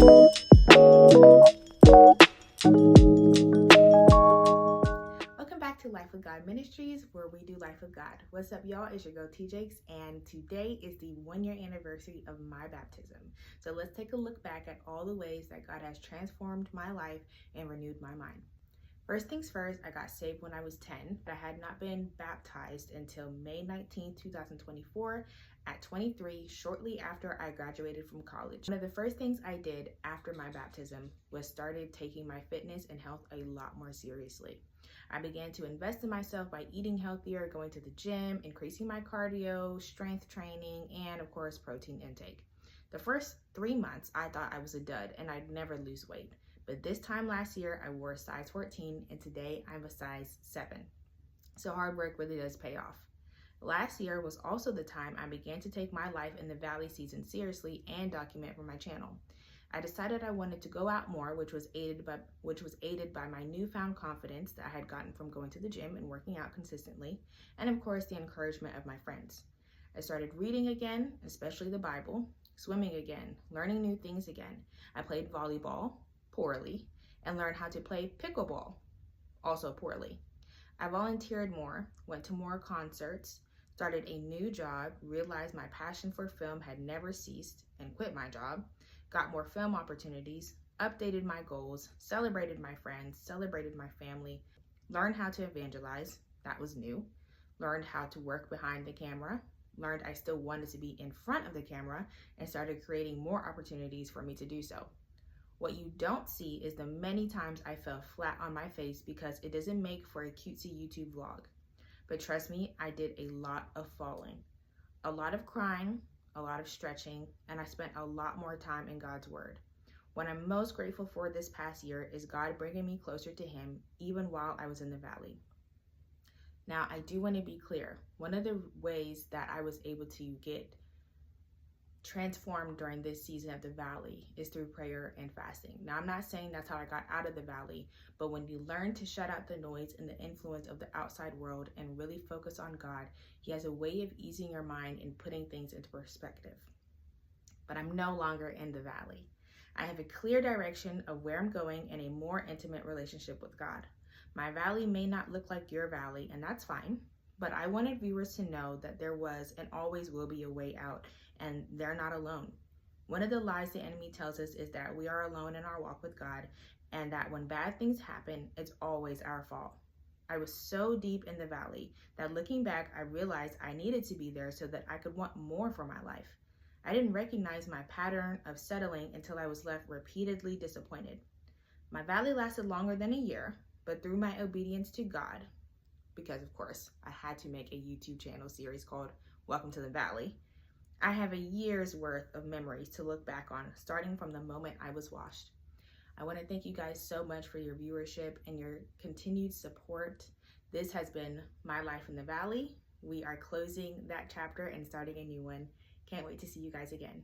Welcome back to Life with God Ministries, where we do life with God. What's up, y'all? It's your girl T Jakes, and today is the 1-year anniversary of my baptism. So let's take a look back at all the ways that God has transformed my life and renewed my mind. First things first, I got saved when I was 10. I had not been baptized until May 19, 2024, at 23, shortly after I graduated from college. One of the first things I did after my baptism was started taking my fitness and health a lot more seriously. I began to invest in myself by eating healthier, going to the gym, increasing my cardio, strength training, and of course, protein intake. The first 3 months, I thought I was a dud and I'd never lose weight. But this time last year, I wore a size 14, and today I'm a size 7. So hard work really does pay off. Last year was also the time I began to take my life in the Valley season seriously and document for my channel. I decided I wanted to go out more, which was aided by my newfound confidence that I had gotten from going to the gym and working out consistently, and of course the encouragement of my friends. I started reading again, especially the Bible, swimming again, learning new things again. I played volleyball, poorly, and learned how to play pickleball, also poorly. I volunteered more, went to more concerts, started a new job, realized my passion for film had never ceased, and quit my job, got more film opportunities, updated my goals, celebrated my friends, celebrated my family, learned how to evangelize, that was new, learned how to work behind the camera, learned I still wanted to be in front of the camera, and started creating more opportunities for me to do so. What you don't see is the many times I fell flat on my face because it doesn't make for a cutesy YouTube vlog. But trust me, I did a lot of falling, a lot of crying, a lot of stretching, and I spent a lot more time in God's Word. What I'm most grateful for this past year is God bringing me closer to Him even while I was in the valley. Now, I do want to be clear. One of the ways that I was able to get transformed during this season of the valley is through prayer and fasting. Now, I'm not saying that's how I got out of the valley, but when you learn to shut out the noise and the influence of the outside world and really focus on God, He has a way of easing your mind and putting things into perspective. But I'm no longer in the valley. I have a clear direction of where I'm going and a more intimate relationship with God. My valley may not look like your valley, and that's fine, but I wanted viewers to know that there was and always will be a way out, and they're not alone. One of the lies the enemy tells us is that we are alone in our walk with God, and that when bad things happen, it's always our fault. I was so deep in the valley that looking back, I realized I needed to be there so that I could want more for my life. I didn't recognize my pattern of settling until I was left repeatedly disappointed. My valley lasted longer than a year, but through my obedience to God, because of course I had to make a YouTube channel series called Welcome to the Valley, I have a year's worth of memories to look back on, starting from the moment I was washed. I want to thank you guys so much for your viewership and your continued support. This has been my life in the valley. We are closing that chapter and starting a new one. Can't wait to see you guys again.